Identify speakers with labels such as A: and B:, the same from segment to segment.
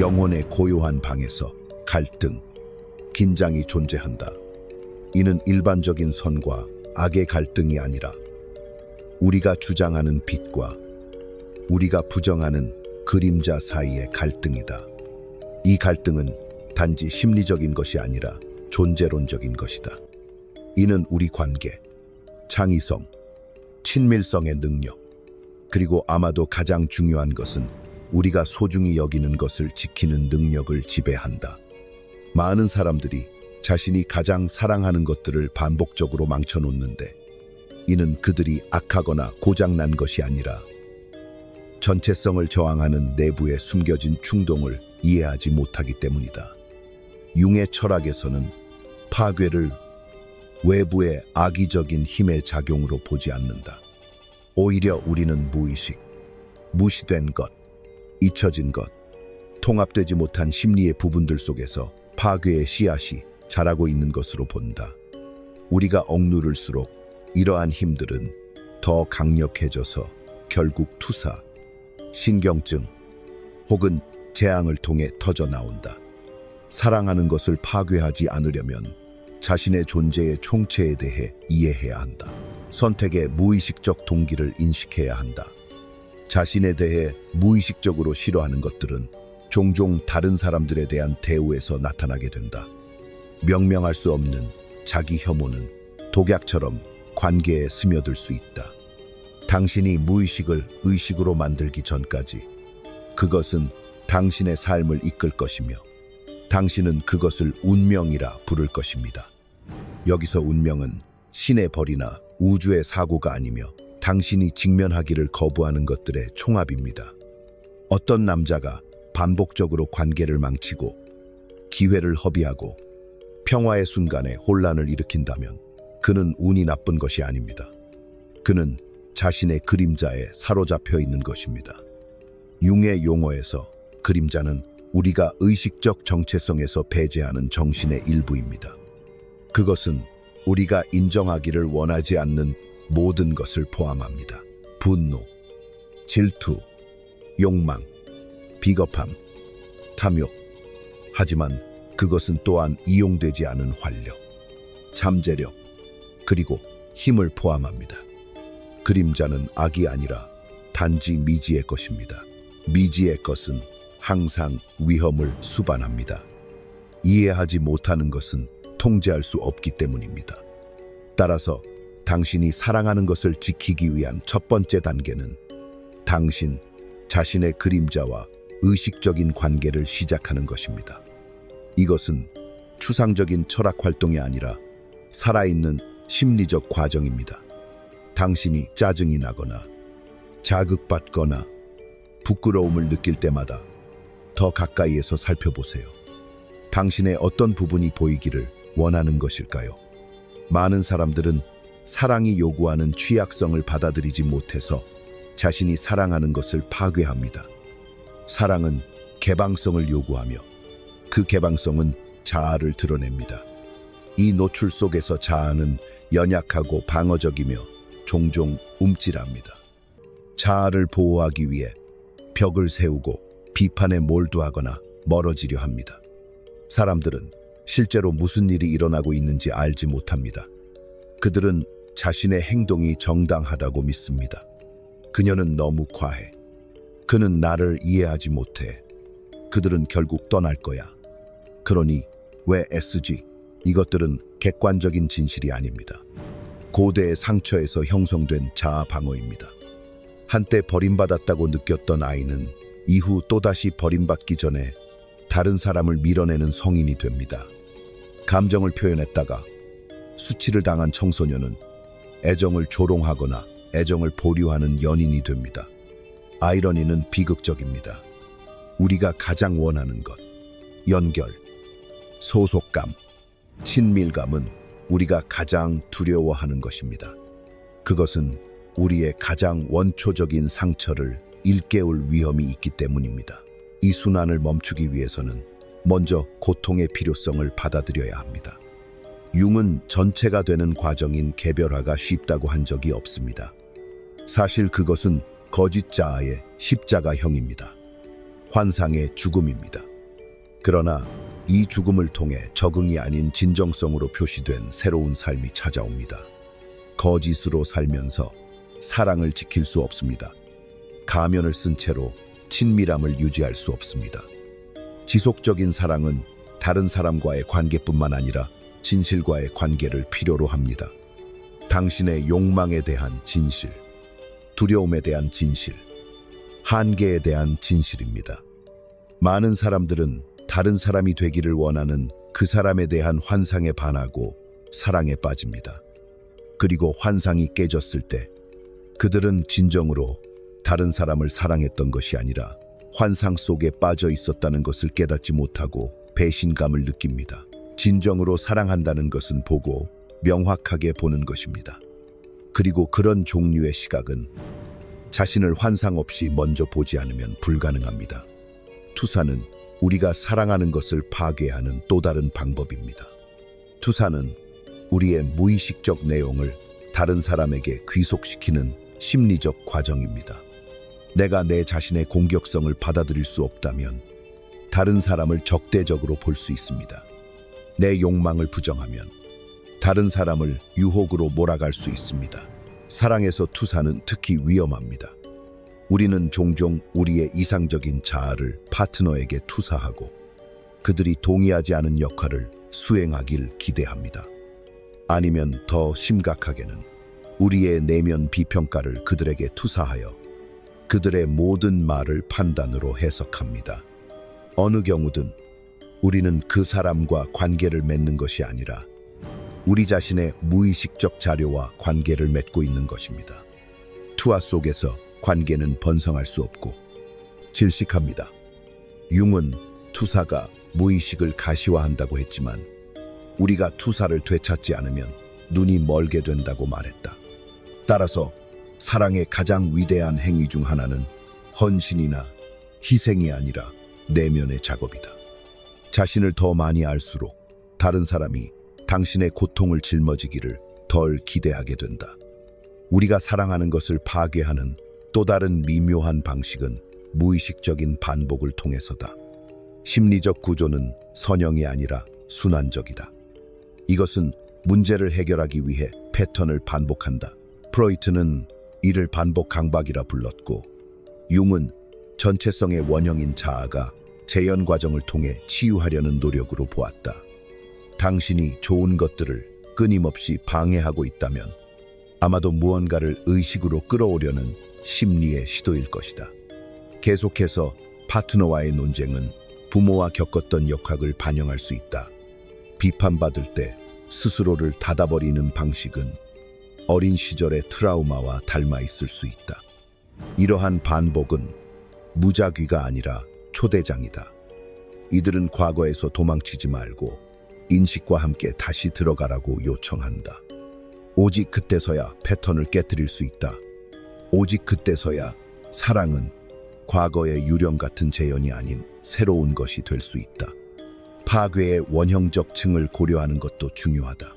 A: 영혼의 고요한 방에서 갈등, 긴장이 존재한다. 이는 일반적인 선과 악의 갈등이 아니라 우리가 주장하는 빛과 우리가 부정하는 그림자 사이의 갈등이다. 이 갈등은 단지 심리적인 것이 아니라 존재론적인 것이다. 이는 우리 관계, 창의성, 친밀성의 능력, 그리고 아마도 가장 중요한 것은 우리가 소중히 여기는 것을 지키는 능력을 지배한다. 많은 사람들이 자신이 가장 사랑하는 것들을 반복적으로 망쳐놓는데 이는 그들이 악하거나 고장난 것이 아니라 전체성을 저항하는 내부에 숨겨진 충동을 이해하지 못하기 때문이다. 융의 철학에서는 파괴를 외부의 악의적인 힘의 작용으로 보지 않는다. 오히려 우리는 무의식, 무시된 것, 잊혀진 것, 통합되지 못한 심리의 부분들 속에서 파괴의 씨앗이 자라고 있는 것으로 본다. 우리가 억누를수록 이러한 힘들은 더 강력해져서 결국 투사, 신경증 혹은 재앙을 통해 터져 나온다. 사랑하는 것을 파괴하지 않으려면 자신의 존재의 총체에 대해 이해해야 한다. 선택의 무의식적 동기를 인식해야 한다. 자신에 대해 무의식적으로 싫어하는 것들은 종종 다른 사람들에 대한 대우에서 나타나게 된다. 명명할 수 없는 자기 혐오는 독약처럼 관계에 스며들 수 있다. 당신이 무의식을 의식으로 만들기 전까지 그것은 당신의 삶을 이끌 것이며 당신은 그것을 운명이라 부를 것입니다. 여기서 운명은 신의 벌이나 우주의 사고가 아니며 당신이 직면하기를 거부하는 것들의 총합입니다. 어떤 남자가 반복적으로 관계를 망치고 기회를 허비하고 평화의 순간에 혼란을 일으킨다면 그는 운이 나쁜 것이 아닙니다. 그는 자신의 그림자에 사로잡혀 있는 것입니다. 융의 용어에서 그림자는 우리가 의식적 정체성에서 배제하는 정신의 일부입니다. 그것은 우리가 인정하기를 원하지 않는 모든 것을 포함합니다. 분노, 질투, 욕망, 비겁함, 탐욕. 하지만 그것은 또한 이용되지 않은 활력, 잠재력, 그리고 힘을 포함합니다. 그림자는 악이 아니라 단지 미지의 것입니다. 미지의 것은 항상 위험을 수반합니다. 이해하지 못하는 것은 통제할 수 없기 때문입니다. 따라서 당신이 사랑하는 것을 지키기 위한 첫 번째 단계는 당신 자신의 그림자와 의식적인 관계를 시작하는 것입니다. 이것은 추상적인 철학 활동이 아니라 살아있는 심리적 과정입니다. 당신이 짜증이 나거나 자극받거나 부끄러움을 느낄 때마다 더 가까이에서 살펴보세요. 당신의 어떤 부분이 보이기를 원하는 것일까요? 많은 사람들은 사랑이 요구하는 취약성을 받아들이지 못해서 자신이 사랑하는 것을 파괴합니다. 사랑은 개방성을 요구하며 그 개방성은 자아를 드러냅니다. 이 노출 속에서 자아는 연약하고 방어적이며 종종 움찔합니다. 자아를 보호하기 위해 벽을 세우고 비판에 몰두하거나 멀어지려 합니다. 사람들은 실제로 무슨 일이 일어나고 있는지 알지 못합니다. 그들은 자신의 행동이 정당하다고 믿습니다. 그녀는 너무 과해. 그는 나를 이해하지 못해. 그들은 결국 떠날 거야. 그러니 왜 애쓰지? 이것들은 객관적인 진실이 아닙니다. 고대의 상처에서 형성된 자아 방어입니다. 한때 버림받았다고 느꼈던 아이는 이후 또다시 버림받기 전에 다른 사람을 밀어내는 성인이 됩니다. 감정을 표현했다가 수치를 당한 청소년은 애정을 조롱하거나 애정을 보류하는 연인이 됩니다. 아이러니는 비극적입니다. 우리가 가장 원하는 것, 연결, 소속감, 친밀감은 우리가 가장 두려워하는 것입니다. 그것은 우리의 가장 원초적인 상처를 일깨울 위험이 있기 때문입니다. 이 순환을 멈추기 위해서는 먼저 고통의 필요성을 받아들여야 합니다. 융은 전체가 되는 과정인 개별화가 쉽다고 한 적이 없습니다. 사실 그것은 거짓 자아의 십자가형입니다. 환상의 죽음입니다. 그러나 이 죽음을 통해 적응이 아닌 진정성으로 표시된 새로운 삶이 찾아옵니다. 거짓으로 살면서 사랑을 지킬 수 없습니다. 가면을 쓴 채로 친밀함을 유지할 수 없습니다. 지속적인 사랑은 다른 사람과의 관계뿐만 아니라 진실과의 관계를 필요로 합니다. 당신의 욕망에 대한 진실, 두려움에 대한 진실, 한계에 대한 진실입니다. 많은 사람들은 다른 사람이 되기를 원하는 그 사람에 대한 환상에 반하고 사랑에 빠집니다. 그리고 환상이 깨졌을 때 그들은 진정으로 다른 사람을 사랑했던 것이 아니라 환상 속에 빠져 있었다는 것을 깨닫지 못하고 배신감을 느낍니다. 진정으로 사랑한다는 것은 보고 명확하게 보는 것입니다. 그리고 그런 종류의 시각은 자신을 환상 없이 먼저 보지 않으면 불가능합니다. 투사는 우리가 사랑하는 것을 파괴하는 또 다른 방법입니다. 투사는 우리의 무의식적 내용을 다른 사람에게 귀속시키는 심리적 과정입니다. 내가 내 자신의 공격성을 받아들일 수 없다면 다른 사람을 적대적으로 볼 수 있습니다. 내 욕망을 부정하면 다른 사람을 유혹으로 몰아갈 수 있습니다. 사랑에서 투사는 특히 위험합니다. 우리는 종종 우리의 이상적인 자아를 파트너에게 투사하고 그들이 동의하지 않은 역할을 수행하길 기대합니다. 아니면 더 심각하게는 우리의 내면 비평가를 그들에게 투사하여 그들의 모든 말을 판단으로 해석합니다. 어느 경우든 우리는 그 사람과 관계를 맺는 것이 아니라 우리 자신의 무의식적 자료와 관계를 맺고 있는 것입니다. 투하 속에서 관계는 번성할 수 없고 질식합니다. 융은 투사가 무의식을 가시화한다고 했지만 우리가 투사를 되찾지 않으면 눈이 멀게 된다고 말했다. 따라서 사랑의 가장 위대한 행위 중 하나는 헌신이나 희생이 아니라 내면의 작업이다. 자신을 더 많이 알수록 다른 사람이 당신의 고통을 짊어지기를 덜 기대하게 된다. 우리가 사랑하는 것을 파괴하는 또 다른 미묘한 방식은 무의식적인 반복을 통해서다. 심리적 구조는 선형이 아니라 순환적이다. 이것은 문제를 해결하기 위해 패턴을 반복한다. 프로이트는 이를 반복 강박이라 불렀고 융은 전체성의 원형인 자아가 재현 과정을 통해 치유하려는 노력으로 보았다. 당신이 좋은 것들을 끊임없이 방해하고 있다면 아마도 무언가를 의식으로 끌어오려는 심리의 시도일 것이다. 계속해서 파트너와의 논쟁은 부모와 겪었던 역학을 반영할 수 있다. 비판받을 때 스스로를 닫아버리는 방식은 어린 시절의 트라우마와 닮아 있을 수 있다. 이러한 반복은 무작위가 아니라 초대장이다. 이들은 과거에서 도망치지 말고 인식과 함께 다시 들어가라고 요청한다. 오직 그때서야 패턴을 깨뜨릴 수 있다. 오직 그때서야 사랑은 과거의 유령 같은 재현이 아닌 새로운 것이 될 수 있다. 파괴의 원형적 층을 고려하는 것도 중요하다.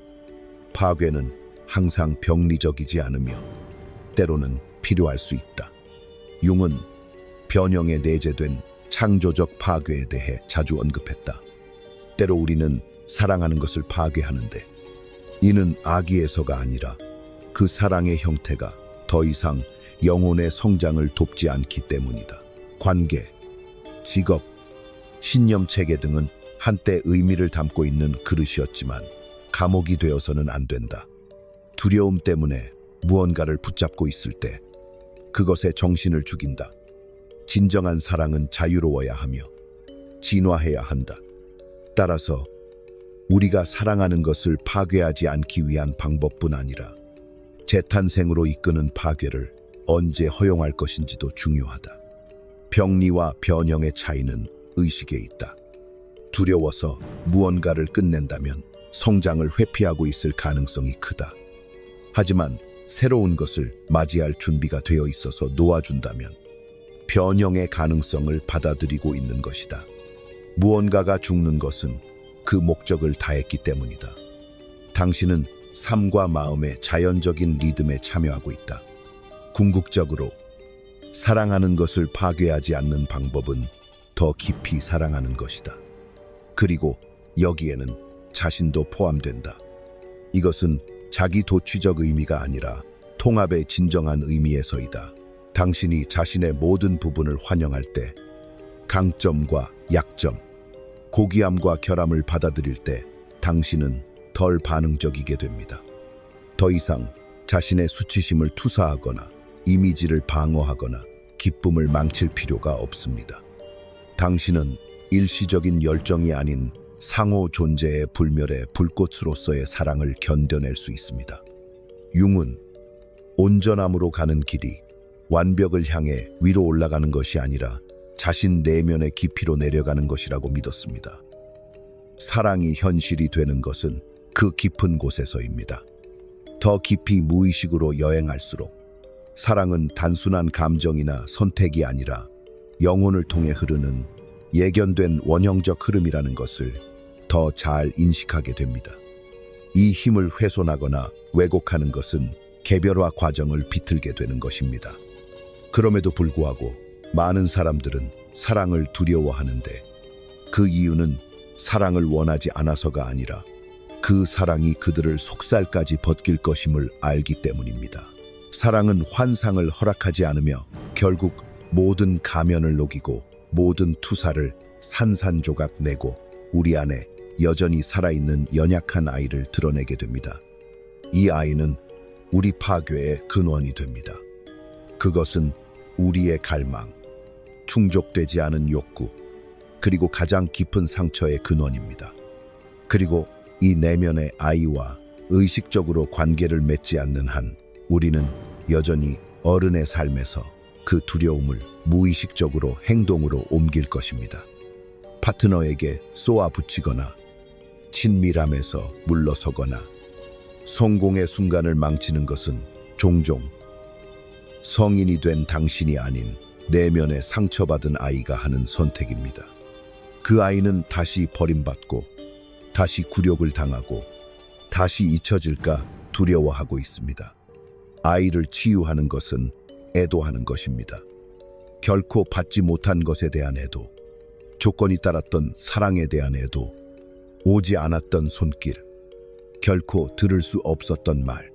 A: 파괴는 항상 병리적이지 않으며 때로는 필요할 수 있다. 융은 변형에 내재된 창조적 파괴에 대해 자주 언급했다. 때로 우리는 사랑하는 것을 파괴하는데 이는 악의에서가 아니라 그 사랑의 형태가 더 이상 영혼의 성장을 돕지 않기 때문이다. 관계, 직업, 신념 체계 등은 한때 의미를 담고 있는 그릇이었지만 감옥이 되어서는 안 된다. 두려움 때문에 무언가를 붙잡고 있을 때 그것에 정신을 죽인다. 진정한 사랑은 자유로워야 하며 진화해야 한다. 따라서 우리가 사랑하는 것을 파괴하지 않기 위한 방법뿐 아니라 재탄생으로 이끄는 파괴를 언제 허용할 것인지도 중요하다. 병리와 변형의 차이는 의식에 있다. 두려워서 무언가를 끝낸다면 성장을 회피하고 있을 가능성이 크다. 하지만 새로운 것을 맞이할 준비가 되어 있어서 놓아준다면 변형의 가능성을 받아들이고 있는 것이다. 무언가가 죽는 것은 그 목적을 다했기 때문이다. 당신은 삶과 마음의 자연적인 리듬에 참여하고 있다. 궁극적으로 사랑하는 것을 파괴하지 않는 방법은 더 깊이 사랑하는 것이다. 그리고 여기에는 자신도 포함된다. 이것은 자기 도취적 의미가 아니라 통합의 진정한 의미에서이다. 당신이 자신의 모든 부분을 환영할 때, 강점과 약점, 고귀함과 결함을 받아들일 때 당신은 덜 반응적이게 됩니다. 더 이상 자신의 수치심을 투사하거나 이미지를 방어하거나 기쁨을 망칠 필요가 없습니다. 당신은 일시적인 열정이 아닌 상호 존재의 불멸의 불꽃으로서의 사랑을 견뎌낼 수 있습니다. 융은 온전함으로 가는 길이 완벽을 향해 위로 올라가는 것이 아니라 자신 내면의 깊이로 내려가는 것이라고 믿었습니다. 사랑이 현실이 되는 것은 그 깊은 곳에서입니다. 더 깊이 무의식으로 여행할수록 사랑은 단순한 감정이나 선택이 아니라 영혼을 통해 흐르는 예견된 원형적 흐름이라는 것을 더 잘 인식하게 됩니다. 이 힘을 훼손하거나 왜곡하는 것은 개별화 과정을 비틀게 되는 것입니다. 그럼에도 불구하고 많은 사람들은 사랑을 두려워하는데 그 이유는 사랑을 원하지 않아서가 아니라 그 사랑이 그들을 속살까지 벗길 것임을 알기 때문입니다. 사랑은 환상을 허락하지 않으며 결국 모든 가면을 녹이고 모든 투사를 산산조각 내고 우리 안에 여전히 살아있는 연약한 아이를 드러내게 됩니다. 이 아이는 우리 파괴의 근원이 됩니다. 그것은 우리의 갈망, 충족되지 않은 욕구, 그리고 가장 깊은 상처의 근원입니다. 그리고 이 내면의 아이와 의식적으로 관계를 맺지 않는 한 우리는 여전히 어른의 삶에서 그 두려움을 무의식적으로 행동으로 옮길 것입니다. 파트너에게 쏘아붙이거나 친밀함에서 물러서거나 성공의 순간을 망치는 것은 종종 성인이 된 당신이 아닌 내면의 상처받은 아이가 하는 선택입니다. 그 아이는 다시 버림받고 다시 굴욕을 당하고 다시 잊혀질까 두려워하고 있습니다. 아이를 치유하는 것은 애도하는 것입니다. 결코 받지 못한 것에 대한 애도, 조건이 따랐던 사랑에 대한 애도, 오지 않았던 손길, 결코 들을 수 없었던 말,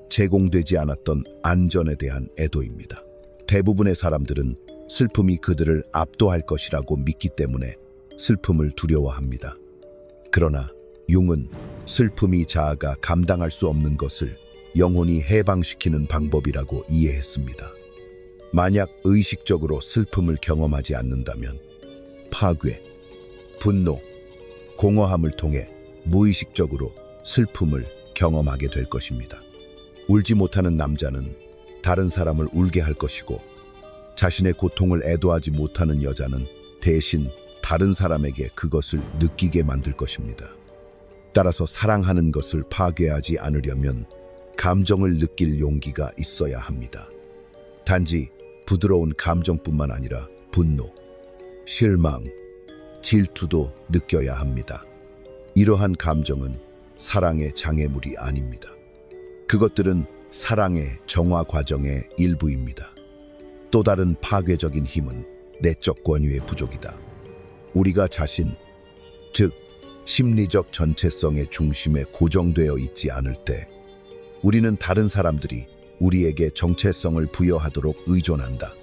A: 제공되지 않았던 안전에 대한 애도입니다. 대부분의 사람들은 슬픔이 그들을 압도할 것이라고 믿기 때문에 슬픔을 두려워합니다. 그러나 융은 슬픔이 자아가 감당할 수 없는 것을 영혼이 해방시키는 방법이라고 이해했습니다. 만약 의식적으로 슬픔을 경험하지 않는다면 파괴, 분노, 공허함을 통해 무의식적으로 슬픔을 경험하게 될 것입니다. 울지 못하는 남자는 다른 사람을 울게 할 것이고 자신의 고통을 애도하지 못하는 여자는 대신 다른 사람에게 그것을 느끼게 만들 것입니다. 따라서 사랑하는 것을 파괴하지 않으려면 감정을 느낄 용기가 있어야 합니다. 단지 부드러운 감정뿐만 아니라 분노, 실망, 질투도 느껴야 합니다. 이러한 감정은 사랑의 장애물이 아닙니다. 그것들은 사랑의 정화 과정의 일부입니다. 또 다른 파괴적인 힘은 내적 권유의 부족이다. 우리가 자신, 즉 심리적 전체성의 중심에 고정되어 있지 않을 때 우리는 다른 사람들이 우리에게 정체성을 부여하도록 의존한다.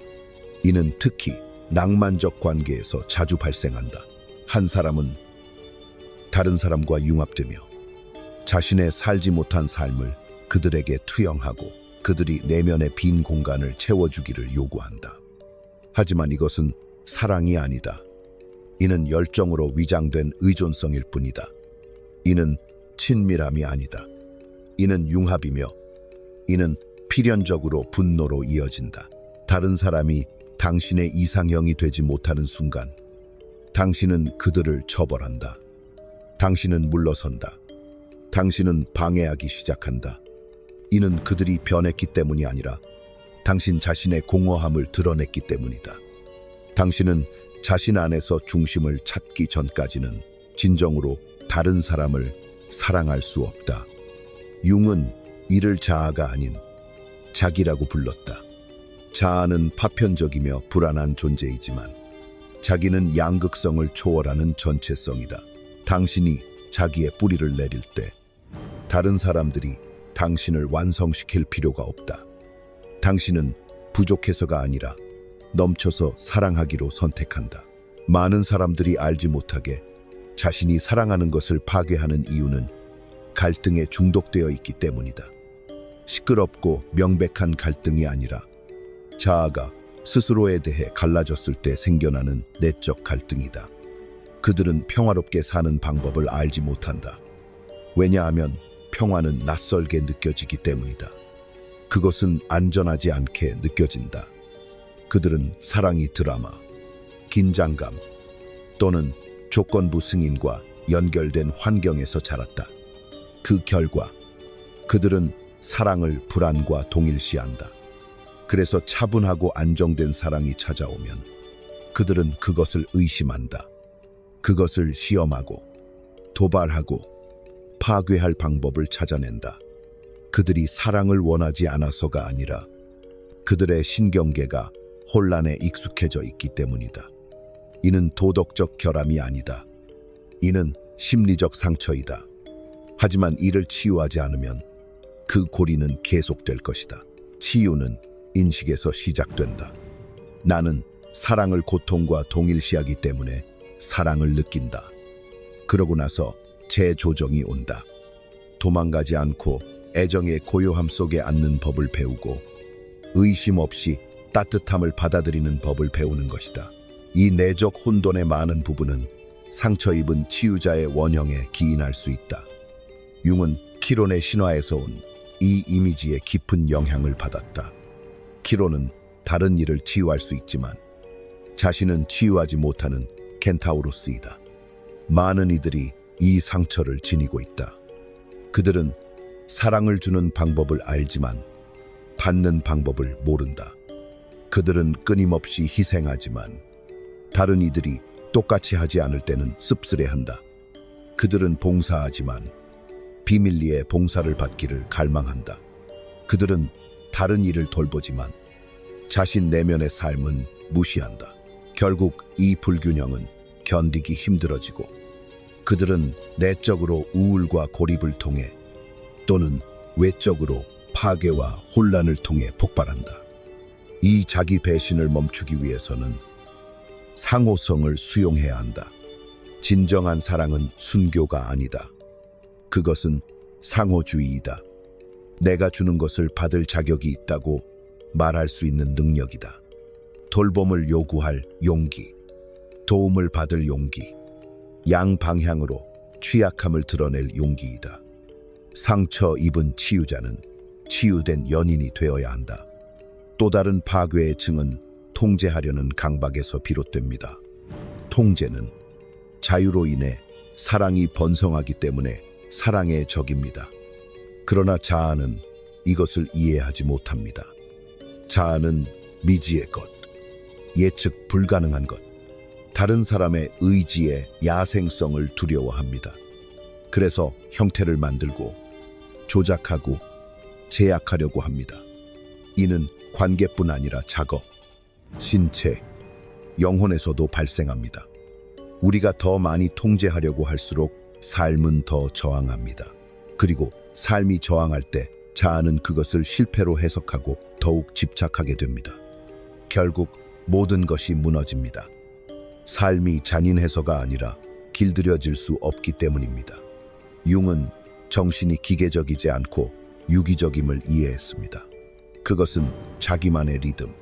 A: 이는 특히 낭만적 관계에서 자주 발생한다. 한 사람은 다른 사람과 융합되며 자신의 살지 못한 삶을 그들에게 투영하고 그들이 내면의 빈 공간을 채워주기를 요구한다. 하지만 이것은 사랑이 아니다. 이는 열정으로 위장된 의존성일 뿐이다. 이는 친밀함이 아니다. 이는 융합이며 이는 필연적으로 분노로 이어진다. 다른 사람이 당신의 이상형이 되지 못하는 순간 당신은 그들을 처벌한다. 당신은 물러선다. 당신은 방해하기 시작한다. 이는 그들이 변했기 때문이 아니라 당신 자신의 공허함을 드러냈기 때문이다. 당신은 자신 안에서 중심을 찾기 전까지는 진정으로 다른 사람을 사랑할 수 없다. 융은 이를 자아가 아닌 자기라고 불렀다. 자아는 파편적이며 불안한 존재이지만 자기는 양극성을 초월하는 전체성이다. 당신이 자기의 뿌리를 내릴 때 다른 사람들이 당신을 완성시킬 필요가 없다. 당신은 부족해서가 아니라 넘쳐서 사랑하기로 선택한다. 많은 사람들이 알지 못하게 자신이 사랑하는 것을 파괴하는 이유는 갈등에 중독되어 있기 때문이다. 시끄럽고 명백한 갈등이 아니라 자아가 스스로에 대해 갈라졌을 때 생겨나는 내적 갈등이다. 그들은 평화롭게 사는 방법을 알지 못한다. 왜냐하면 평화는 낯설게 느껴지기 때문이다. 그것은 안전하지 않게 느껴진다. 그들은 사랑이 드라마, 긴장감 또는 조건부 승인과 연결된 환경에서 자랐다. 그 결과 그들은 사랑을 불안과 동일시한다. 그래서 차분하고 안정된 사랑이 찾아오면 그들은 그것을 의심한다. 그것을 시험하고 도발하고 파괴할 방법을 찾아낸다. 그들이 사랑을 원하지 않아서가 아니라 그들의 신경계가 혼란에 익숙해져 있기 때문이다. 이는 도덕적 결함이 아니다. 이는 심리적 상처이다. 하지만 이를 치유하지 않으면 그 고리는 계속될 것이다. 치유는 인식에서 시작된다. 나는 사랑을 고통과 동일시하기 때문에 사랑을 느낀다. 그러고 나서 재조정이 온다. 도망가지 않고 애정의 고요함 속에 앉는 법을 배우고 의심 없이 따뜻함을 받아들이는 법을 배우는 것이다. 이 내적 혼돈의 많은 부분은 상처 입은 치유자의 원형에 기인할 수 있다. 융은 키론의 신화에서 온 이 이미지에 깊은 영향을 받았다. 키론은 다른 일을 치유할 수 있지만 자신은 치유하지 못하는 켄타우로스이다. 많은 이들이 이 상처를 지니고 있다. 그들은 사랑을 주는 방법을 알지만 받는 방법을 모른다. 그들은 끊임없이 희생하지만 다른 이들이 똑같이 하지 않을 때는 씁쓸해한다. 그들은 봉사하지만 비밀리에 봉사를 받기를 갈망한다. 그들은 다른 일을 돌보지만 자신 내면의 삶은 무시한다. 결국 이 불균형은 견디기 힘들어지고 그들은 내적으로 우울과 고립을 통해 또는 외적으로 파괴와 혼란을 통해 폭발한다. 이 자기 배신을 멈추기 위해서는 상호성을 수용해야 한다. 진정한 사랑은 순교가 아니다. 그것은 상호주의이다. 내가 주는 것을 받을 자격이 있다고 말할 수 있는 능력이다. 돌봄을 요구할 용기, 도움을 받을 용기, 양방향으로 취약함을 드러낼 용기이다. 상처 입은 치유자는 치유된 연인이 되어야 한다. 또 다른 파괴의 증은 통제하려는 강박에서 비롯됩니다. 통제는 자유로 인해 사랑이 번성하기 때문에 사랑의 적입니다. 그러나 자아는 이것을 이해하지 못합니다. 자아는 미지의 것, 예측 불가능한 것, 다른 사람의 의지의 야생성을 두려워합니다. 그래서 형태를 만들고 조작하고 제약하려고 합니다. 이는 관계뿐 아니라 작업, 신체, 영혼에서도 발생합니다. 우리가 더 많이 통제하려고 할수록 삶은 더 저항합니다. 그리고 삶이 저항할 때 자아는 그것을 실패로 해석하고 더욱 집착하게 됩니다. 결국 모든 것이 무너집니다. 삶이 잔인해서가 아니라 길들여질 수 없기 때문입니다. 융은 정신이 기계적이지 않고 유기적임을 이해했습니다. 그것은 자기만의 리듬,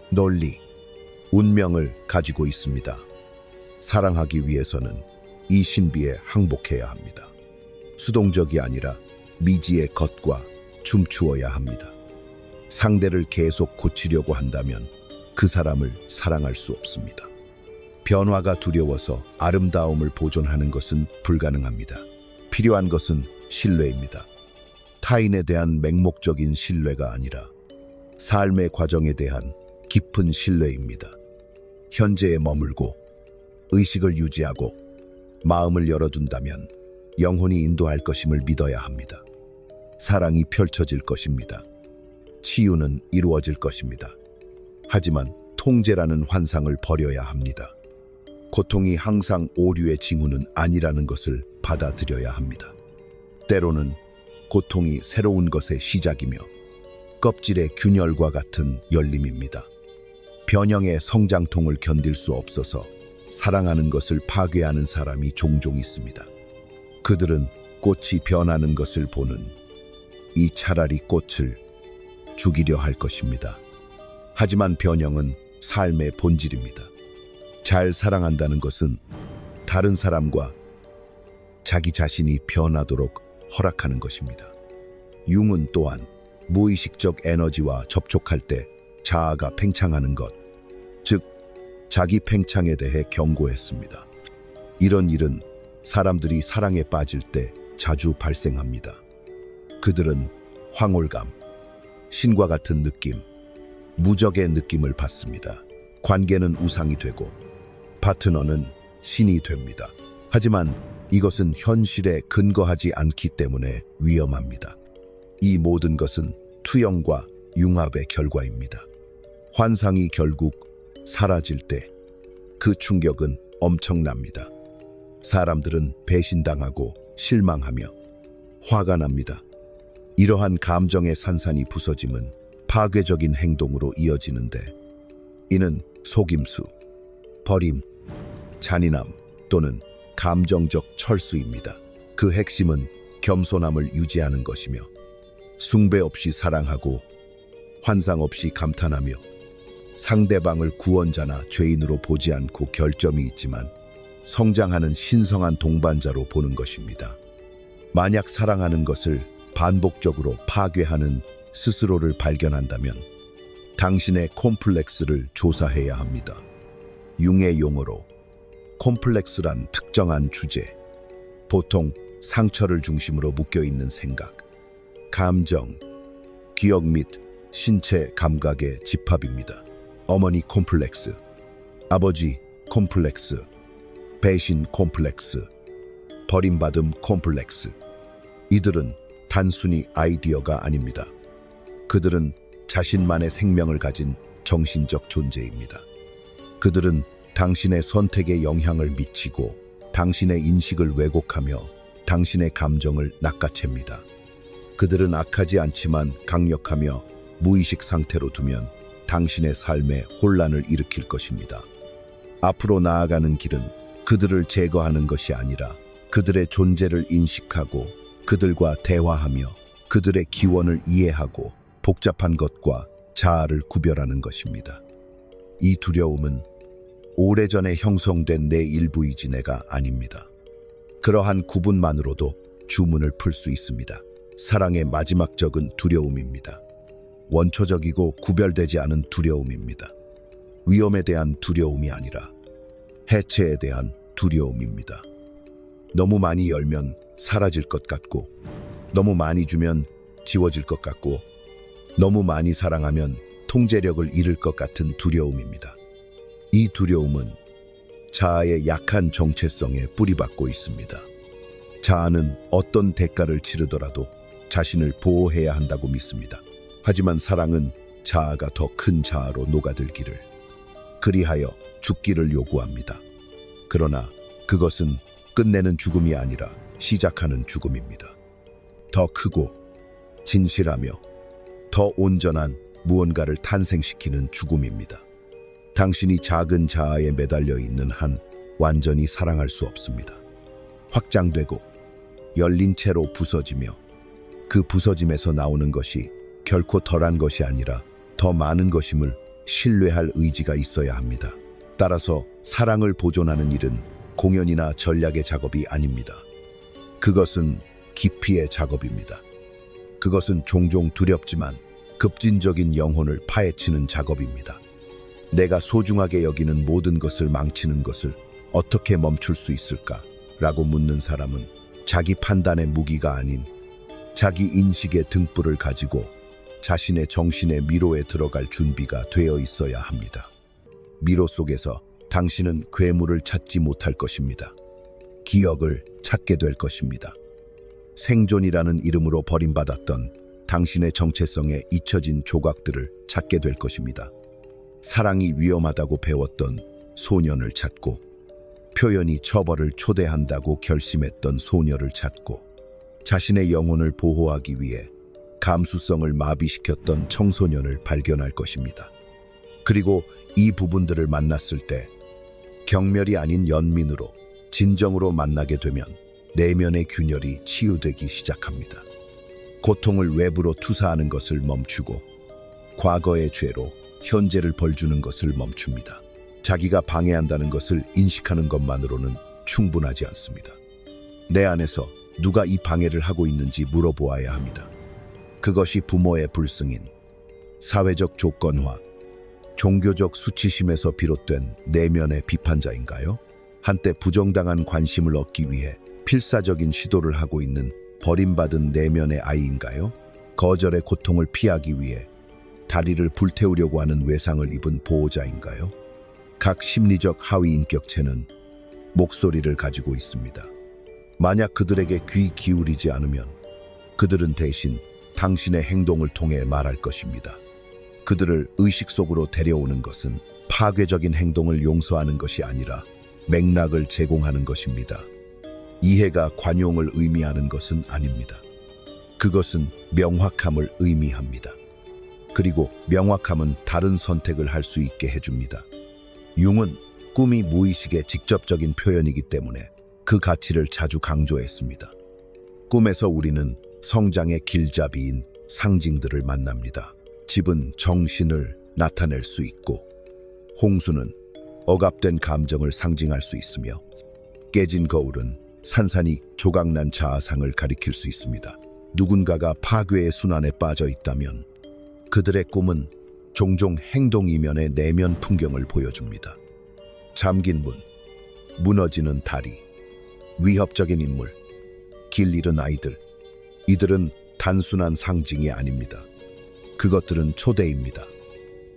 A: 논리, 운명을 가지고 있습니다. 사랑하기 위해서는 이 신비에 항복해야 합니다. 수동적이 아니라 미지의 것과 춤추어야 합니다. 상대를 계속 고치려고 한다면 그 사람을 사랑할 수 없습니다. 변화가 두려워서 아름다움을 보존하는 것은 불가능합니다. 필요한 것은 신뢰입니다. 타인에 대한 맹목적인 신뢰가 아니라 삶의 과정에 대한 깊은 신뢰입니다. 현재에 머물고 의식을 유지하고 마음을 열어둔다면 영혼이 인도할 것임을 믿어야 합니다. 사랑이 펼쳐질 것입니다. 치유는 이루어질 것입니다. 하지만 통제라는 환상을 버려야 합니다. 고통이 항상 오류의 징후는 아니라는 것을 받아들여야 합니다. 때로는 고통이 새로운 것의 시작이며 껍질의 균열과 같은 열림입니다. 변형의 성장통을 견딜 수 없어서 사랑하는 것을 파괴하는 사람이 종종 있습니다. 그들은 꽃이 변하는 것을 보는 이 차라리 꽃을 죽이려 할 것입니다. 하지만 변형은 삶의 본질입니다. 잘 사랑한다는 것은 다른 사람과 자기 자신이 변하도록 허락하는 것입니다. 융은 또한 무의식적 에너지와 접촉할 때 자아가 팽창하는 것, 즉 자기 팽창에 대해 경고했습니다. 이런 일은 사람들이 사랑에 빠질 때 자주 발생합니다. 그들은 황홀감, 신과 같은 느낌, 무적의 느낌을 받습니다. 관계는 우상이 되고 파트너는 신이 됩니다. 하지만 이것은 현실에 근거하지 않기 때문에 위험합니다. 이 모든 것은 투영과 융합의 결과입니다. 환상이 결국 사라질 때 그 충격은 엄청납니다. 사람들은 배신당하고 실망하며 화가 납니다. 이러한 감정의 산산이 부서짐은 파괴적인 행동으로 이어지는데 이는 속임수, 버림, 잔인함 또는 감정적 철수입니다. 그 핵심은 겸손함을 유지하는 것이며 숭배 없이 사랑하고 환상 없이 감탄하며 상대방을 구원자나 죄인으로 보지 않고 결점이 있지만 성장하는 신성한 동반자로 보는 것입니다. 만약 사랑하는 것을 반복적으로 파괴하는 스스로를 발견한다면 당신의 콤플렉스를 조사해야 합니다. 융의 용어로 콤플렉스란 특정한 주제, 보통 상처를 중심으로 묶여있는 생각, 감정, 기억 및 신체 감각의 집합입니다. 어머니 콤플렉스, 아버지 콤플렉스, 배신 콤플렉스, 버림받음 콤플렉스. 이들은 단순히 아이디어가 아닙니다. 그들은 자신만의 생명을 가진 정신적 존재입니다. 그들은 당신의 선택에 영향을 미치고 당신의 인식을 왜곡하며 당신의 감정을 낚아챕니다. 그들은 악하지 않지만 강력하며 무의식 상태로 두면 당신의 삶에 혼란을 일으킬 것입니다. 앞으로 나아가는 길은 그들을 제거하는 것이 아니라 그들의 존재를 인식하고 그들과 대화하며 그들의 기원을 이해하고 복잡한 것과 자아를 구별하는 것입니다. 이 두려움은 오래전에 형성된 내 일부이지 내가 아닙니다. 그러한 구분만으로도 주문을 풀 수 있습니다. 사랑의 마지막 적은 두려움입니다. 원초적이고 구별되지 않은 두려움입니다. 위험에 대한 두려움이 아니라 해체에 대한 두려움입니다. 너무 많이 열면 사라질 것 같고, 너무 많이 주면 지워질 것 같고, 너무 많이 사랑하면 통제력을 잃을 것 같은 두려움입니다. 이 두려움은 자아의 약한 정체성에 뿌리박고 있습니다. 자아는 어떤 대가를 치르더라도 자신을 보호해야 한다고 믿습니다. 하지만 사랑은 자아가 더 큰 자아로 녹아들기를, 그리하여 죽기를 요구합니다. 그러나 그것은 끝내는 죽음이 아니라 시작하는 죽음입니다. 더 크고 진실하며 더 온전한 무언가를 탄생시키는 죽음입니다. 당신이 작은 자아에 매달려 있는 한 완전히 사랑할 수 없습니다. 확장되고 열린 채로 부서지며 그 부서짐에서 나오는 것이 결코 덜한 것이 아니라 더 많은 것임을 신뢰할 의지가 있어야 합니다. 따라서 사랑을 보존하는 일은 공연이나 전략의 작업이 아닙니다. 그것은 깊이의 작업입니다. 그것은 종종 두렵지만 급진적인 영혼을 파헤치는 작업입니다. 내가 소중하게 여기는 모든 것을 망치는 것을 어떻게 멈출 수 있을까? 라고 묻는 사람은 자기 판단의 무기가 아닌 자기 인식의 등불을 가지고 자신의 정신의 미로에 들어갈 준비가 되어 있어야 합니다. 미로 속에서 당신은 괴물을 찾지 못할 것입니다. 기억을 찾게 될 것입니다. 생존이라는 이름으로 버림받았던 당신의 정체성에 잊혀진 조각들을 찾게 될 것입니다. 사랑이 위험하다고 배웠던 소년을 찾고 표현이 처벌을 초대한다고 결심했던 소녀를 찾고 자신의 영혼을 보호하기 위해 감수성을 마비시켰던 청소년을 발견할 것입니다. 그리고 이 부분들을 만났을 때 경멸이 아닌 연민으로 진정으로 만나게 되면 내면의 균열이 치유되기 시작합니다. 고통을 외부로 투사하는 것을 멈추고 과거의 죄로 현재를 벌주는 것을 멈춥니다. 자기가 방해한다는 것을 인식하는 것만으로는 충분하지 않습니다. 내 안에서 누가 이 방해를 하고 있는지 물어보아야 합니다. 그것이 부모의 불승인, 사회적 조건화, 종교적 수치심에서 비롯된 내면의 비판자인가요? 한때 부정당한 관심을 얻기 위해 필사적인 시도를 하고 있는 버림받은 내면의 아이인가요? 거절의 고통을 피하기 위해 다리를 불태우려고 하는 외상을 입은 보호자인가요? 각 심리적 하위 인격체는 목소리를 가지고 있습니다. 만약 그들에게 귀 기울이지 않으면 그들은 대신 당신의 행동을 통해 말할 것입니다. 그들을 의식 속으로 데려오는 것은 파괴적인 행동을 용서하는 것이 아니라 맥락을 제공하는 것입니다. 이해가 관용을 의미하는 것은 아닙니다. 그것은 명확함을 의미합니다. 그리고 명확함은 다른 선택을 할 수 있게 해줍니다. 융은 꿈이 무의식의 직접적인 표현이기 때문에 그 가치를 자주 강조했습니다. 꿈에서 우리는 성장의 길잡이인 상징들을 만납니다. 집은 정신을 나타낼 수 있고, 홍수는 억압된 감정을 상징할 수 있으며, 깨진 거울은 산산이 조각난 자아상을 가리킬 수 있습니다. 누군가가 파괴의 순환에 빠져 있다면 그들의 꿈은 종종 행동 이면의 내면 풍경을 보여줍니다. 잠긴 문, 무너지는 다리, 위협적인 인물, 길 잃은 아이들, 이들은 단순한 상징이 아닙니다. 그것들은 초대입니다.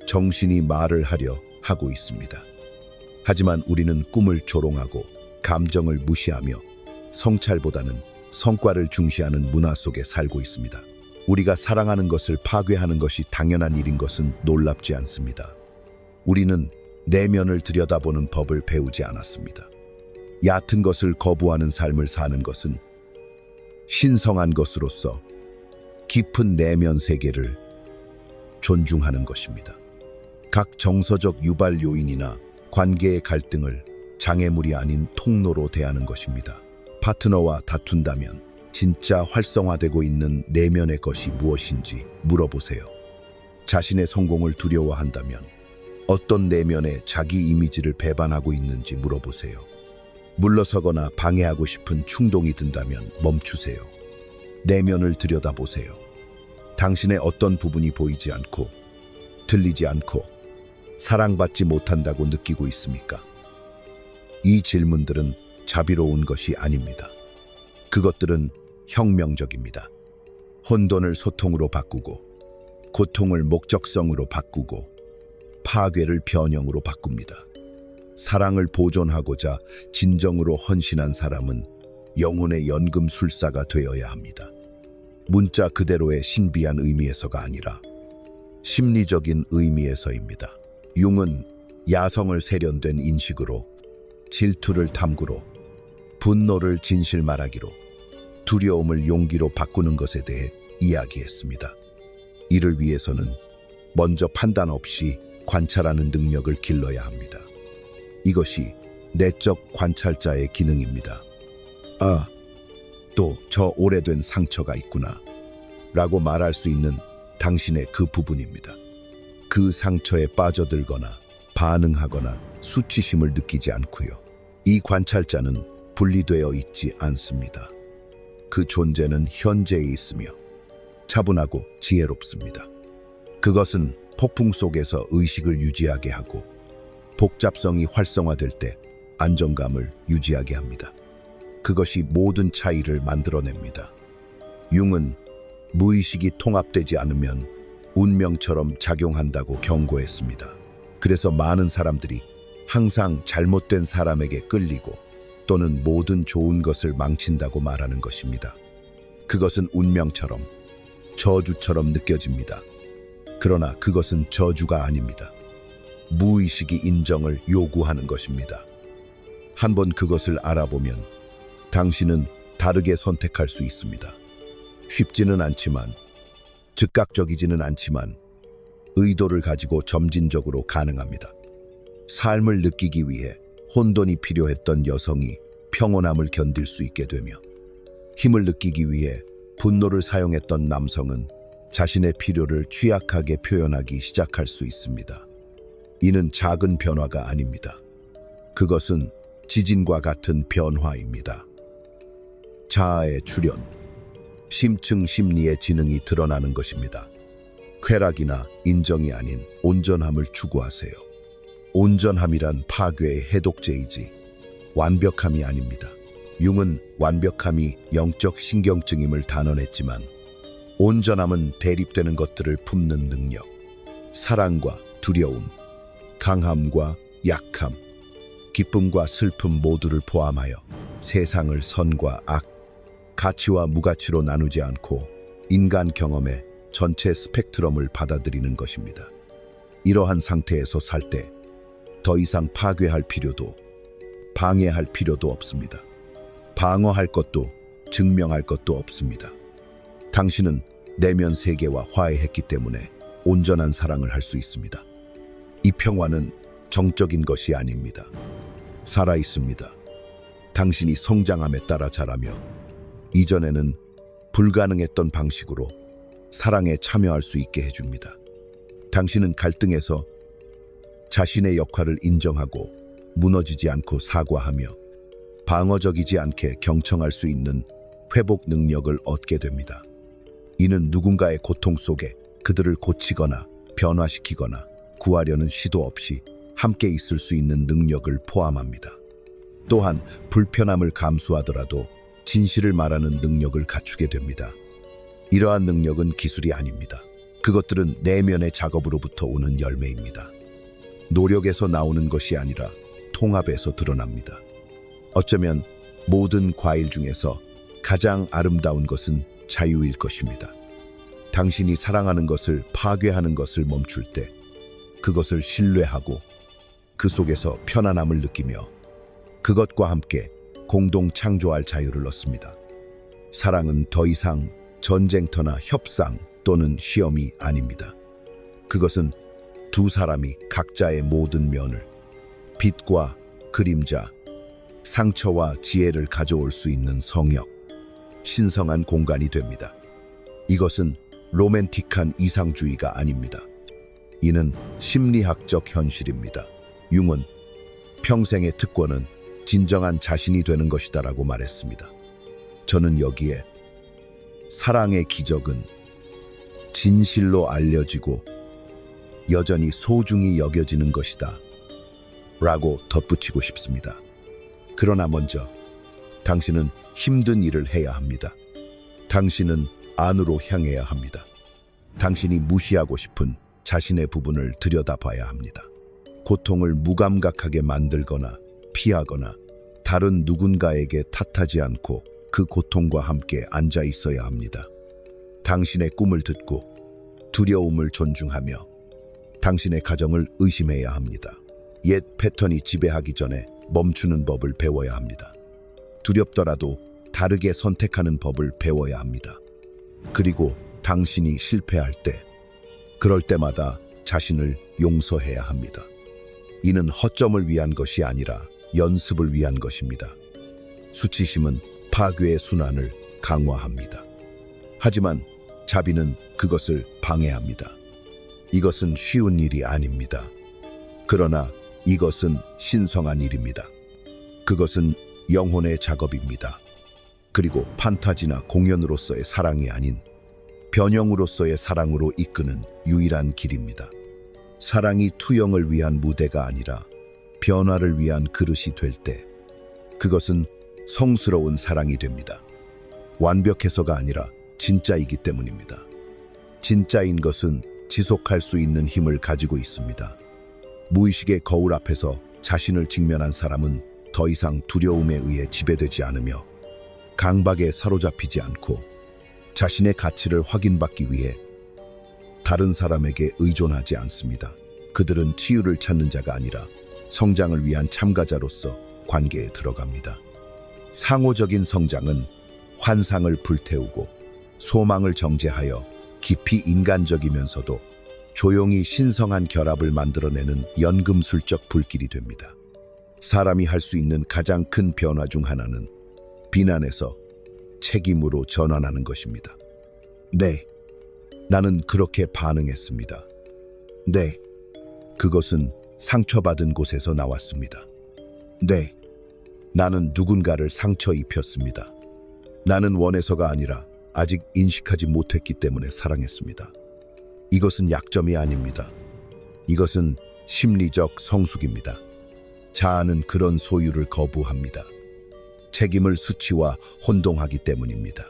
A: 정신이 말을 하려 하고 있습니다. 하지만 우리는 꿈을 조롱하고 감정을 무시하며 성찰보다는 성과를 중시하는 문화 속에 살고 있습니다. 우리가 사랑하는 것을 파괴하는 것이 당연한 일인 것은 놀랍지 않습니다. 우리는 내면을 들여다보는 법을 배우지 않았습니다. 얕은 것을 거부하는 삶을 사는 것은 신성한 것으로서 깊은 내면 세계를 존중하는 것입니다. 각 정서적 유발 요인이나 관계의 갈등을 장애물이 아닌 통로로 대하는 것입니다. 파트너와 다툰다면 진짜 활성화되고 있는 내면의 것이 무엇인지 물어보세요. 자신의 성공을 두려워한다면 어떤 내면의 자기 이미지를 배반하고 있는지 물어보세요. 물러서거나 방해하고 싶은 충동이 든다면 멈추세요. 내면을 들여다보세요. 당신의 어떤 부분이 보이지 않고 들리지 않고 사랑받지 못한다고 느끼고 있습니까? 이 질문들은 자비로운 것이 아닙니다. 그것들은 혁명적입니다. 혼돈을 소통으로 바꾸고, 고통을 목적성으로 바꾸고, 파괴를 변형으로 바꿉니다. 사랑을 보존하고자 진정으로 헌신한 사람은 영혼의 연금술사가 되어야 합니다. 문자 그대로의 신비한 의미에서가 아니라 심리적인 의미에서입니다. 융은 야성을 세련된 인식으로, 질투를 탐구로, 분노를 진실 말하기로, 두려움을 용기로 바꾸는 것에 대해 이야기했습니다. 이를 위해서는 먼저 판단 없이 관찰하는 능력을 길러야 합니다. 이것이 내적 관찰자의 기능입니다. 아, 또 저 오래된 상처가 있구나 라고 말할 수 있는 당신의 그 부분입니다. 그 상처에 빠져들거나 반응하거나 수치심을 느끼지 않고요. 이 관찰자는 분리되어 있지 않습니다. 그 존재는 현재에 있으며 차분하고 지혜롭습니다. 그것은 폭풍 속에서 의식을 유지하게 하고 복잡성이 활성화될 때 안정감을 유지하게 합니다. 그것이 모든 차이를 만들어냅니다. 융은 무의식이 통합되지 않으면 운명처럼 작용한다고 경고했습니다. 그래서 많은 사람들이 항상 잘못된 사람에게 끌리고 또는 모든 좋은 것을 망친다고 말하는 것입니다. 그것은 운명처럼, 저주처럼 느껴집니다. 그러나 그것은 저주가 아닙니다. 무의식이 인정을 요구하는 것입니다. 한번 그것을 알아보면 당신은 다르게 선택할 수 있습니다. 쉽지는 않지만, 즉각적이지는 않지만 의도를 가지고 점진적으로 가능합니다. 삶을 느끼기 위해 혼돈이 필요했던 여성이 평온함을 견딜 수 있게 되며, 힘을 느끼기 위해 분노를 사용했던 남성은 자신의 필요를 취약하게 표현하기 시작할 수 있습니다. 이는 작은 변화가 아닙니다. 그것은 지진과 같은 변화입니다. 자아의 출현, 심층 심리의 지능이 드러나는 것입니다. 쾌락이나 인정이 아닌 온전함을 추구하세요. 온전함이란 파괴의 해독제이지 완벽함이 아닙니다. 융은 완벽함이 영적 신경증임을 단언했지만, 온전함은 대립되는 것들을 품는 능력, 사랑과 두려움, 강함과 약함, 기쁨과 슬픔 모두를 포함하여 세상을 선과 악, 가치와 무가치로 나누지 않고 인간 경험의 전체 스펙트럼을 받아들이는 것입니다. 이러한 상태에서 살 때 더 이상 파괴할 필요도 방해할 필요도 없습니다. 방어할 것도 증명할 것도 없습니다. 당신은 내면 세계와 화해했기 때문에 온전한 사랑을 할 수 있습니다. 이 평화는 정적인 것이 아닙니다. 살아있습니다. 당신이 성장함에 따라 자라며 이전에는 불가능했던 방식으로 사랑에 참여할 수 있게 해줍니다. 당신은 갈등에서 자신의 역할을 인정하고 무너지지 않고 사과하며 방어적이지 않게 경청할 수 있는 회복 능력을 얻게 됩니다. 이는 누군가의 고통 속에 그들을 고치거나 변화시키거나 구하려는 시도 없이 함께 있을 수 있는 능력을 포함합니다. 또한 불편함을 감수하더라도 진실을 말하는 능력을 갖추게 됩니다. 이러한 능력은 기술이 아닙니다. 그것들은 내면의 작업으로부터 오는 열매입니다. 노력에서 나오는 것이 아니라 통합에서 드러납니다. 어쩌면 모든 과일 중에서 가장 아름다운 것은 자유일 것입니다. 당신이 사랑하는 것을 파괴하는 것을 멈출 때 그것을 신뢰하고 그 속에서 편안함을 느끼며 그것과 함께 공동 창조할 자유를 얻습니다. 사랑은 더 이상 전쟁터나 협상 또는 시험이 아닙니다. 그것은 두 사람이 각자의 모든 면을, 빛과 그림자, 상처와 지혜를 가져올 수 있는 성역, 신성한 공간이 됩니다. 이것은 로맨틱한 이상주의가 아닙니다. 이는 심리학적 현실입니다. 융은 평생의 특권은 진정한 자신이 되는 것이다라고 말했습니다. 저는 여기에 사랑의 기적은 진실로 알려지고 여전히 소중히 여겨지는 것이다 라고 덧붙이고 싶습니다. 그러나 먼저 당신은 힘든 일을 해야 합니다. 당신은 안으로 향해야 합니다. 당신이 무시하고 싶은 자신의 부분을 들여다봐야 합니다. 고통을 무감각하게 만들거나 피하거나 다른 누군가에게 탓하지 않고 그 고통과 함께 앉아 있어야 합니다. 당신의 꿈을 듣고 두려움을 존중하며 당신의 가정을 의심해야 합니다. 옛 패턴이 지배하기 전에 멈추는 법을 배워야 합니다. 두렵더라도 다르게 선택하는 법을 배워야 합니다. 그리고 당신이 실패할 때, 그럴 때마다 자신을 용서해야 합니다. 이는 허점을 위한 것이 아니라 연습을 위한 것입니다. 수치심은 파괴의 순환을 강화합니다. 하지만 자비는 그것을 방해합니다. 이것은 쉬운 일이 아닙니다. 그러나 이것은 신성한 일입니다. 그것은 영혼의 작업입니다. 그리고 판타지나 공연으로서의 사랑이 아닌 변형으로서의 사랑으로 이끄는 유일한 길입니다. 사랑이 투영을 위한 무대가 아니라 변화를 위한 그릇이 될 때 그것은 성스러운 사랑이 됩니다. 완벽해서가 아니라 진짜이기 때문입니다. 진짜인 것은 지속할 수 있는 힘을 가지고 있습니다. 무의식의 거울 앞에서 자신을 직면한 사람은 더 이상 두려움에 의해 지배되지 않으며 강박에 사로잡히지 않고 자신의 가치를 확인받기 위해 다른 사람에게 의존하지 않습니다. 그들은 치유를 찾는 자가 아니라 성장을 위한 참가자로서 관계에 들어갑니다. 상호적인 성장은 환상을 불태우고 소망을 정제하여 깊이 인간적이면서도 조용히 신성한 결합을 만들어내는 연금술적 불길이 됩니다. 사람이 할 수 있는 가장 큰 변화 중 하나는 비난에서 책임으로 전환하는 것입니다. 네, 나는 그렇게 반응했습니다. 네, 그것은 상처받은 곳에서 나왔습니다. 네, 나는 누군가를 상처 입혔습니다. 나는 원해서가 아니라 아직 인식하지 못했기 때문에 사랑했습니다. 이것은 약점이 아닙니다. 이것은 심리적 성숙입니다. 자아는 그런 소유를 거부합니다. 책임을 수치와 혼동하기 때문입니다.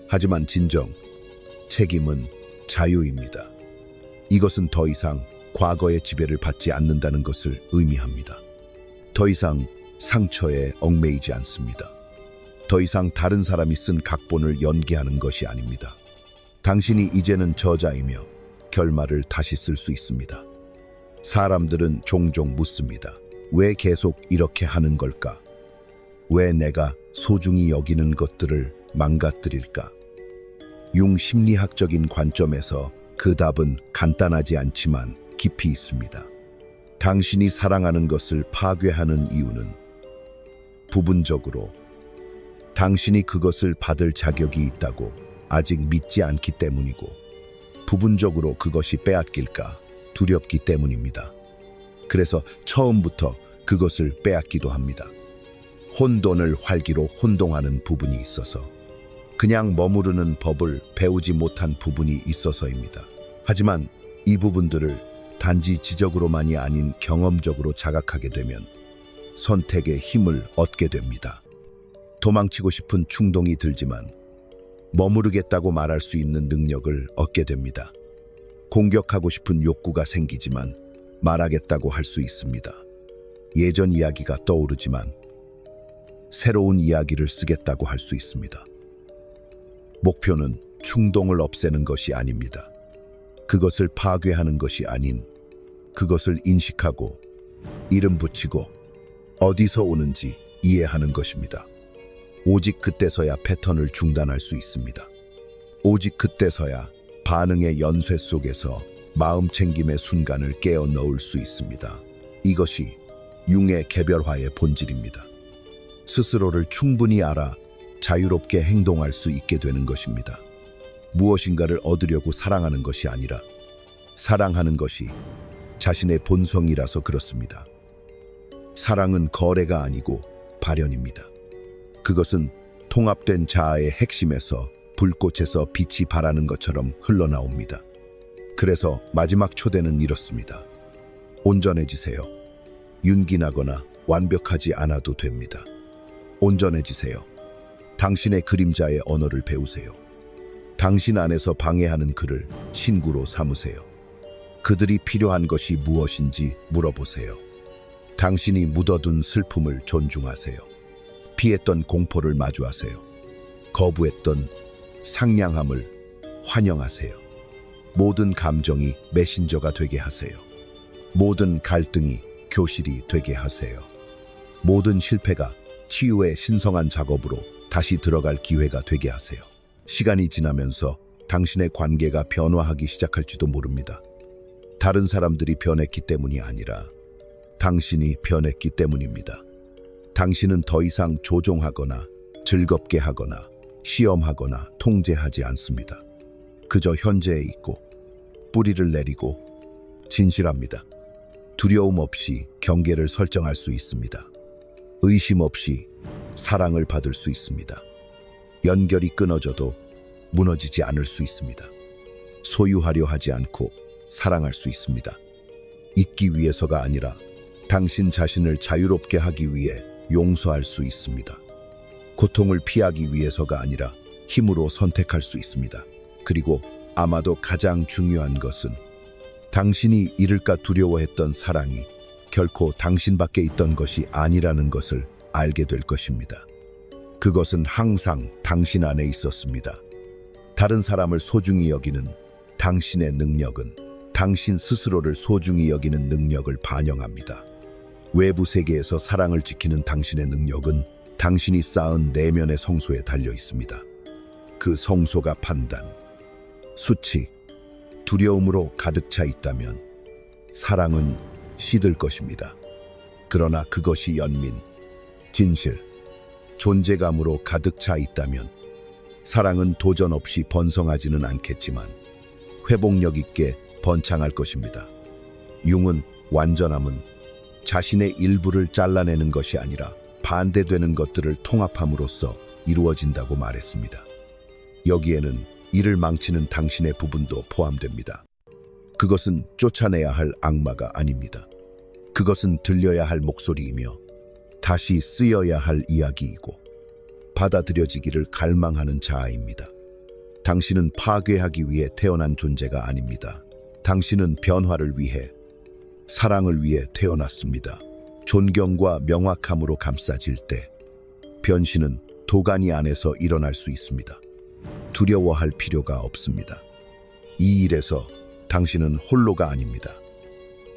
A: 하지만 진정, 책임은 자유입니다. 이것은 더 이상 과거의 지배를 받지 않는다는 것을 의미합니다. 더 이상 상처에 얽매이지 않습니다. 더 이상 다른 사람이 쓴 각본을 연기하는 것이 아닙니다. 당신이 이제는 저자이며 결말을 다시 쓸 수 있습니다. 사람들은 종종 묻습니다. 왜 계속 이렇게 하는 걸까? 왜 내가 소중히 여기는 것들을 망가뜨릴까? 융심리학적인 관점에서 그 답은 간단하지 않지만 깊이 있습니다. 당신이 사랑하는 것을 파괴하는 이유는 부분적으로 당신이 그것을 받을 자격이 있다고 아직 믿지 않기 때문이고, 부분적으로 그것이 빼앗길까 두렵기 때문입니다. 그래서 처음부터 그것을 빼앗기도 합니다. 혼돈을 활기로 혼동하는 부분이 있어서, 그냥 머무르는 법을 배우지 못한 부분이 있어서입니다. 하지만 이 부분들을 단지 지적으로만이 아닌 경험적으로 자각하게 되면 선택의 힘을 얻게 됩니다. 도망치고 싶은 충동이 들지만 머무르겠다고 말할 수 있는 능력을 얻게 됩니다. 공격하고 싶은 욕구가 생기지만 말하겠다고 할 수 있습니다. 예전 이야기가 떠오르지만 새로운 이야기를 쓰겠다고 할 수 있습니다. 목표는 충동을 없애는 것이 아닙니다. 그것을 파괴하는 것이 아닌, 그것을 인식하고 이름 붙이고 어디서 오는지 이해하는 것입니다. 오직 그때서야 패턴을 중단할 수 있습니다. 오직 그때서야 반응의 연쇄 속에서 마음 챙김의 순간을 깨어 넣을 수 있습니다. 이것이 융의 개별화의 본질입니다. 스스로를 충분히 알아 자유롭게 행동할 수 있게 되는 것입니다. 무엇인가를 얻으려고 사랑하는 것이 아니라 사랑하는 것이 자신의 본성이라서 그렇습니다. 사랑은 거래가 아니고 발현입니다. 그것은 통합된 자아의 핵심에서 불꽃에서 빛이 발하는 것처럼 흘러나옵니다. 그래서 마지막 초대는 이렇습니다. 온전해지세요. 윤기나거나 완벽하지 않아도 됩니다. 온전해지세요. 당신의 그림자의 언어를 배우세요. 당신 안에서 방해하는 그를 친구로 삼으세요. 그들이 필요한 것이 무엇인지 물어보세요. 당신이 묻어둔 슬픔을 존중하세요. 피했던 공포를 마주하세요. 거부했던 상냥함을 환영하세요. 모든 감정이 메신저가 되게 하세요. 모든 갈등이 교실이 되게 하세요. 모든 실패가 치유의 신성한 작업으로 다시 들어갈 기회가 되게 하세요. 시간이 지나면서 당신의 관계가 변화하기 시작할지도 모릅니다. 다른 사람들이 변했기 때문이 아니라 당신이 변했기 때문입니다. 당신은 더 이상 조종하거나 즐겁게 하거나 시험하거나 통제하지 않습니다. 그저 현재에 있고 뿌리를 내리고 진실합니다. 두려움 없이 경계를 설정할 수 있습니다. 의심 없이 사랑을 받을 수 있습니다. 연결이 끊어져도 무너지지 않을 수 있습니다. 소유하려 하지 않고 사랑할 수 있습니다. 잊기 위해서가 아니라 당신 자신을 자유롭게 하기 위해 용서할 수 있습니다. 고통을 피하기 위해서가 아니라 힘으로 선택할 수 있습니다. 그리고 아마도 가장 중요한 것은 당신이 잃을까 두려워했던 사랑이 결코 당신밖에 있던 것이 아니라는 것을 알게 될 것입니다. 그것은 항상 당신 안에 있었습니다. 다른 사람을 소중히 여기는 당신의 능력은 당신 스스로를 소중히 여기는 능력을 반영합니다. 외부 세계에서 사랑을 지키는 당신의 능력은 당신이 쌓은 내면의 성소에 달려 있습니다. 그 성소가 판단, 수치, 두려움으로 가득 차 있다면 사랑은 시들 것입니다. 그러나 그것이 연민, 진실, 존재감으로 가득 차 있다면 사랑은 도전 없이 번성하지는 않겠지만 회복력 있게 번창할 것입니다. 융은 완전함은 자신의 일부를 잘라내는 것이 아니라 반대되는 것들을 통합함으로써 이루어진다고 말했습니다. 여기에는 이를 망치는 당신의 부분도 포함됩니다. 그것은 쫓아내야 할 악마가 아닙니다. 그것은 들려야 할 목소리이며 다시 쓰여야 할 이야기이고 받아들여지기를 갈망하는 자아입니다. 당신은 파괴하기 위해 태어난 존재가 아닙니다. 당신은 변화를 위해, 사랑을 위해 태어났습니다. 존경과 명확함으로 감싸질 때 변신은 도가니 안에서 일어날 수 있습니다. 두려워할 필요가 없습니다. 이 일에서 당신은 홀로가 아닙니다.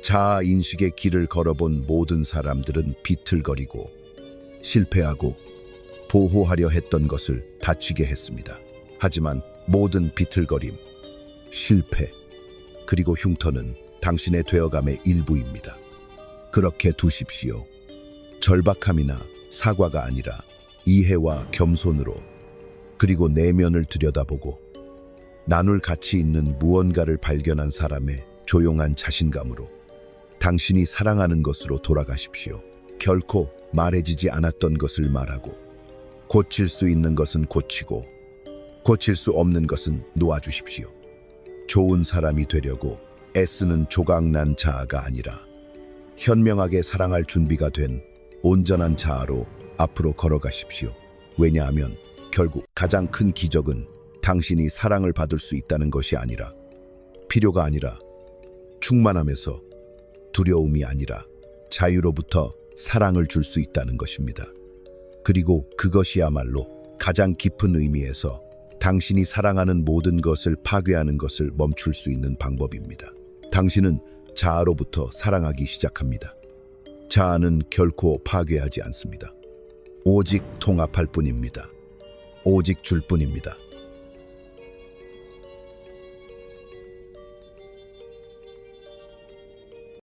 A: 자아 인식의 길을 걸어본 모든 사람들은 비틀거리고 실패하고 보호하려 했던 것을 다치게 했습니다. 하지만 모든 비틀거림, 실패, 그리고 흉터는 당신의 되어감의 일부입니다. 그렇게 두십시오. 절박함이나 사과가 아니라 이해와 겸손으로, 그리고 내면을 들여다보고 나눌 가치 있는 무언가를 발견한 사람의 조용한 자신감으로 당신이 사랑하는 것으로 돌아가십시오. 결코 말해지지 않았던 것을 말하고, 고칠 수 있는 것은 고치고, 고칠 수 없는 것은 놓아주십시오. 좋은 사람이 되려고 애쓰는 조각난 자아가 아니라 현명하게 사랑할 준비가 된 온전한 자아로 앞으로 걸어가십시오. 왜냐하면 결국 가장 큰 기적은 당신이 사랑을 받을 수 있다는 것이 아니라, 필요가 아니라 충만함에서, 두려움이 아니라 자유로부터 사랑을 줄 수 있다는 것입니다. 그리고 그것이야말로 가장 깊은 의미에서 당신이 사랑하는 모든 것을 파괴하는 것을 멈출 수 있는 방법입니다. 당신은 자아로부터 사랑하기 시작합니다. 자아는 결코 파괴하지 않습니다. 오직 통합할 뿐입니다. 오직 줄 뿐입니다.